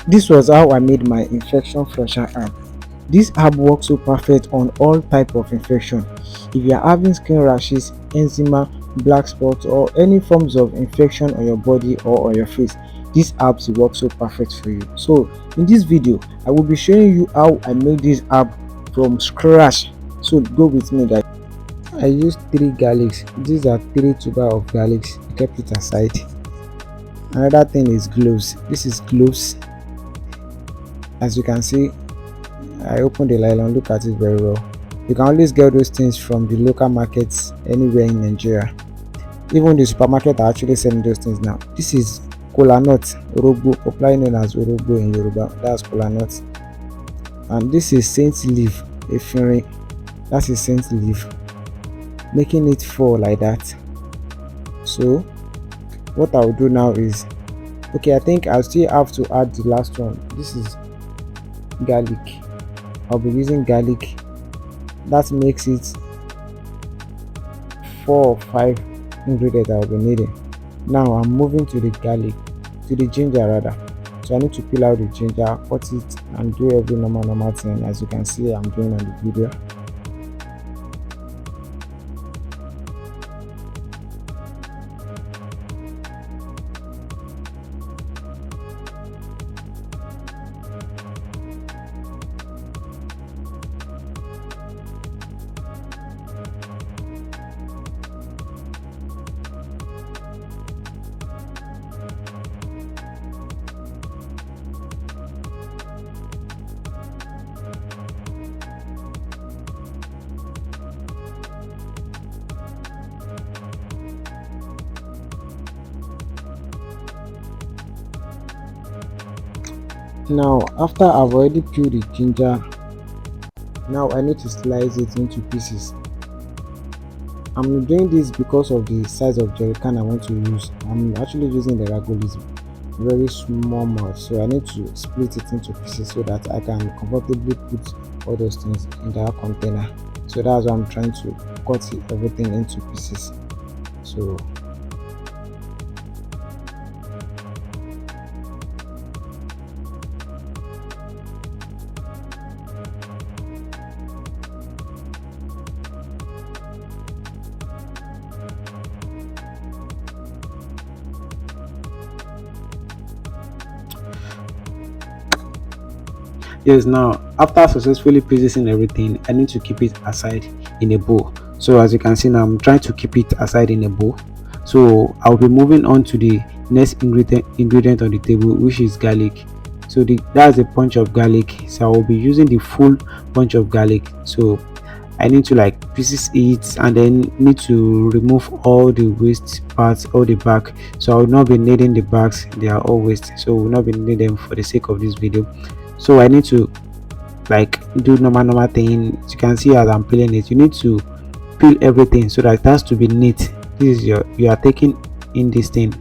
This was how I made my infection flusher app. This app works so perfect on all type of infection. If you are having skin rashes, eczema, black spots or any forms of infection on your body or on your face, this app will work so perfect for you. So in this video, I will be showing you how I made this app from scratch. So go with me guys. I used 3 garlics. These are 3 tuber of garlics. I kept it aside. Another thing is gloves. This is gloves. As you can see, I opened the nylon. Look at it very well. You can always get those things from the local markets anywhere in Nigeria. Even the supermarket are actually selling those things now. This is kola nut, orogbo, popularly known as orogbo in Yoruba. That's kola nut. And this is saint leaf, efinrin. That is saint leaf. Making it fall like that. So what I'll do now is, okay, I think I'll still have to add the last one. This is garlic. I'll be using garlic. That makes it 4 or 5 ingredients I'll be needing. Now I'm moving to the garlic, to the ginger rather. So I need to peel out the ginger, cut it and do every normal thing as you can see I'm doing on the video. Now after I've already peeled the ginger, now I need to slice it into pieces. I'm doing this because of the size of jerry can I want to use. I'm actually using the ragolis, very small mouth, so I need to split it into pieces so that I can comfortably put all those things in that container. So that's why I'm trying to cut everything into pieces. So yes, now after successfully processing everything, I need to keep it aside in a bowl. So as you can see now, I'm trying to keep it aside in a bowl. So I'll be moving on to the next ingredient on the table, which is garlic. So that's a punch of garlic. So I will be using the full bunch of garlic. So I need to like pieces it and then need to remove all the waste parts, all the back. So I will not be needing the backs, they are all waste, so we will not be needing them for the sake of this video. So I need to like do normal thing. As you can see as I'm peeling it, you need to peel everything so that it has to be neat. This is you are taking in this thing,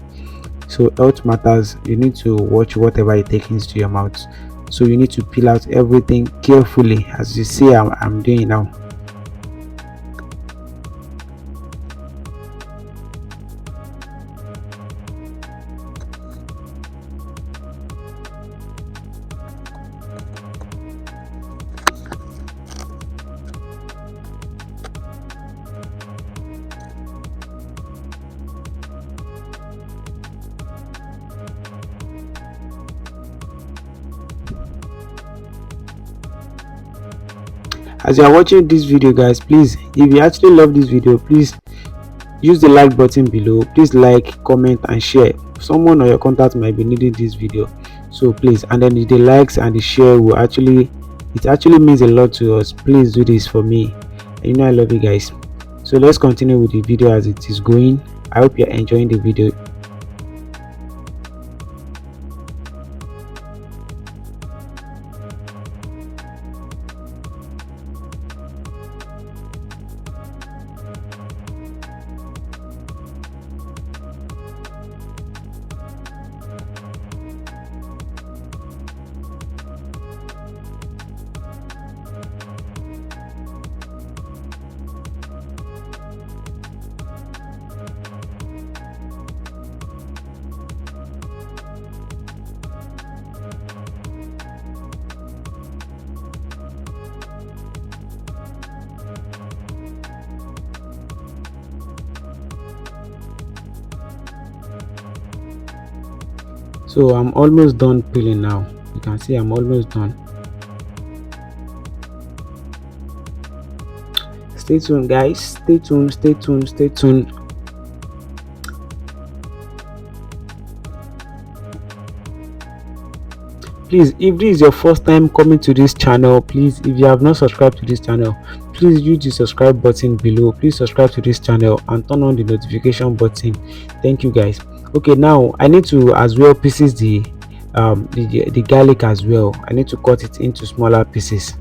so health matters. You need to watch whatever you take into your mouth, so you need to peel out everything carefully as you see I'm doing now. As you are watching this video guys, please, if you actually love this video, please use the like button below. Please like, comment and share. Someone or your contact might be needing this video, so please, and then the likes and the share will actually, it actually means a lot to us. Please do this for me, and you know I love you guys. So let's continue with the video as it is going. I hope you're enjoying the video. So I'm almost done peeling now. You can see I'm almost done. Stay tuned, guys. Stay tuned, stay tuned, stay tuned. Please, if this is your first time coming to this channel, please, if you have not subscribed to this channel, please use the subscribe button below. Please subscribe to this channel and turn on the notification button. Thank you, guys. Okay, now I need to as well pieces the garlic as well. I need to cut it into smaller pieces.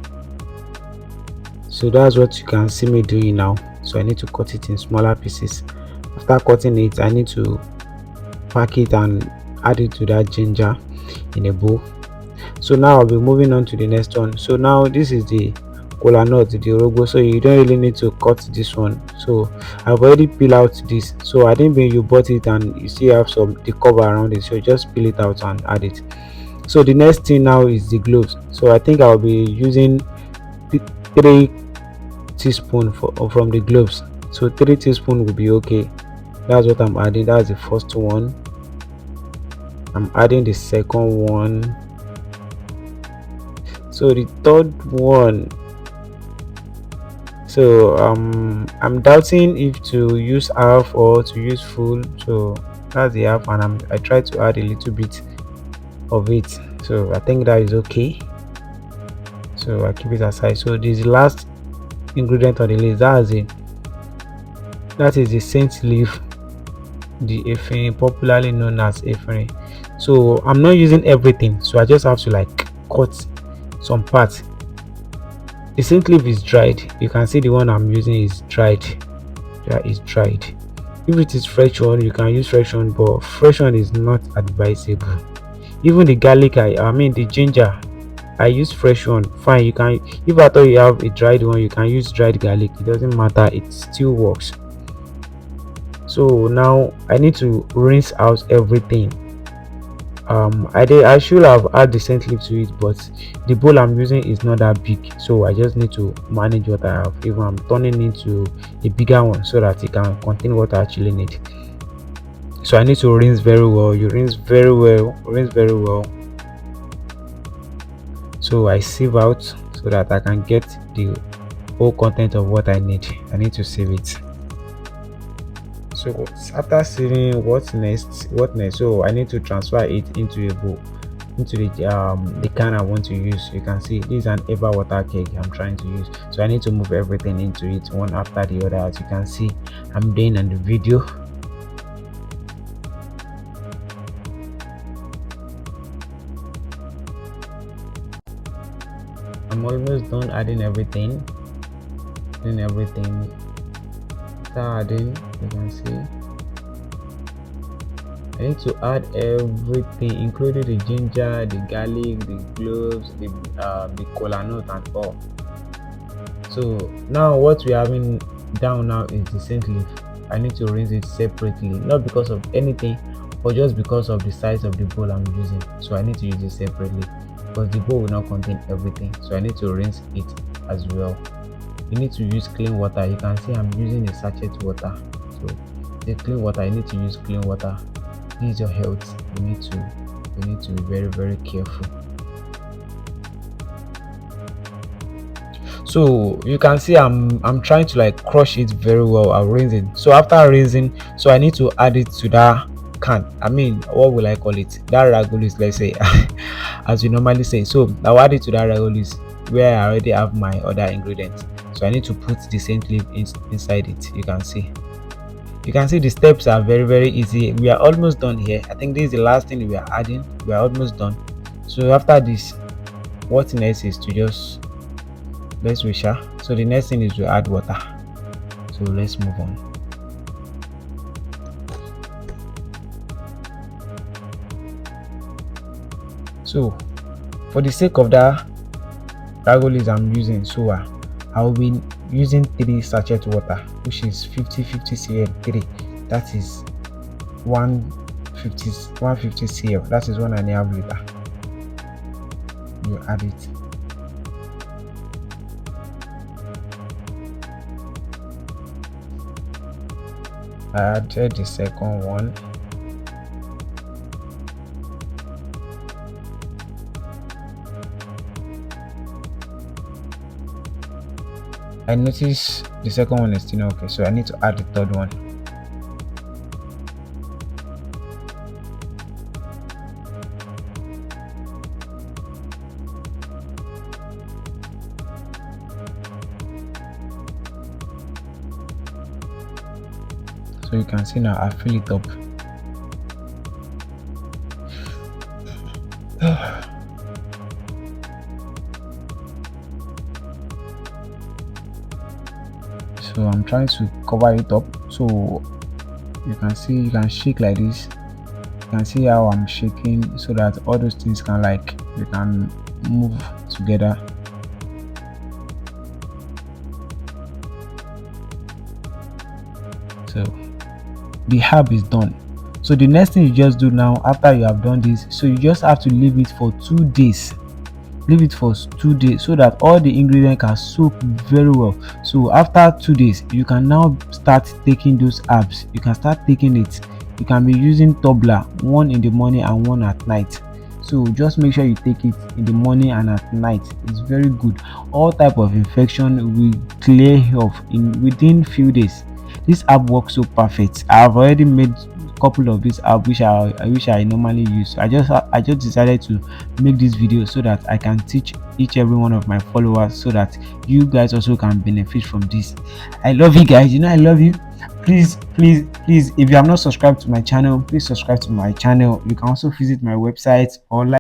So that's what you can see me doing now. So I need to cut it in smaller pieces. After cutting it, I need to pack it and add it to that ginger in a bowl. So now I'll be moving on to the next one. So now this is the kola nut, the orogo. So you don't really need to cut this one. So I've already peel out this. So I think when you bought it and you still have some the cover around it, so just peel it out and add it. So the next thing now is the cloves. So I think I'll be using 3 teaspoon from the cloves. So 3 teaspoon will be okay. That's what I'm adding. That's the first one. I'm adding the second one. So the third one, so I'm doubting if to use half or to use full. So that's the half, and I try to add a little bit of it. So I think that is okay. So I keep it aside. So this last ingredient on the list, that is the saint leaf, the ephraim, popularly known as ephraim. So I'm not using everything, so I just have to like cut some parts. The saint leaf is dried. You can see the one I'm using is dried. That is dried. If it is fresh one, you can use fresh one, but fresh one is not advisable. Even the garlic, I mean the ginger, I use fresh one. Fine, you can. If I thought you have a dried one, you can use dried garlic. It doesn't matter. It still works. So now I need to rinse out everything. I should have add the scent leaf to it, but the bowl I'm using is not that big, so I just need to manage what I have. Even I'm turning into a bigger one so that it can contain what I actually need. So I need to rinse very well. You rinse very well, rinse very well. So I sieve out so that I can get the whole content of what I need. I need to sieve it. So after sieving, what next? So I need to transfer it into a bowl, into the can I want to use. You can see this is an ever water keg I'm trying to use, so I need to move everything into it one after the other, as you can see I'm doing in the video. I'm almost done adding everything. After adding, you can see I need to add everything, including the ginger, the garlic, the cloves, the kola nut and all. So now what we're having down now is the scent leaf. I need to rinse it separately, not because of anything, but just because of the size of the bowl I'm using. So I need to use it separately because the bowl will not contain everything. So I need to rinse it as well. You need to use clean water. You can see I'm using a sachet water. So the clean water, I need to use clean water. This is your health. You need to be very, very careful. So you can see I'm trying to like crush it very well. I'm rinsing. So after rinsing, so I need to add it to that can. I mean, what will I call it? That ragolis, let's say, as we normally say. So I'll add it to that ragolis where I already have my other ingredients. So I need to put the saint leaf inside it. You can see the steps are very, very easy. We are almost done here. I think this is the last thing we are adding. We are almost done. So after this, what next is to just let's wish her. So the next thing is to add water. So let's move on. So for the sake of that ragolis I'm using, so I'll be using 3 sachet water, which is 50 cl. 3, that is 150 cl. That is 1.5 liter. You add it. I added the second one. I notice the second one is still not okay, so I need to add the third one. So you can see now I fill it up. So I'm trying to cover it up, so you can see, you can shake like this. You can see how I'm shaking so that all those things can they can move together. So the herb is done. So the next thing you just do now after you have done this, so you just have to leave it for 2 days. Leave it for 2 days so that all the ingredients can soak very well. So after 2 days you can now start taking those herbs. You can start taking it. You can be using tumbler, one in the morning and one at night. So just make sure you take it in the morning and at night. It's very good. All type of infection will clear off in within few days. This herb works so perfect. I have already made couple of these herb which I normally use. I just decided to make this video so that I can teach each every one of my followers, so that you guys also can benefit from this. I love you guys, I love you. Please, if you have not subscribed to my channel, please subscribe to my channel. You can also visit my website or like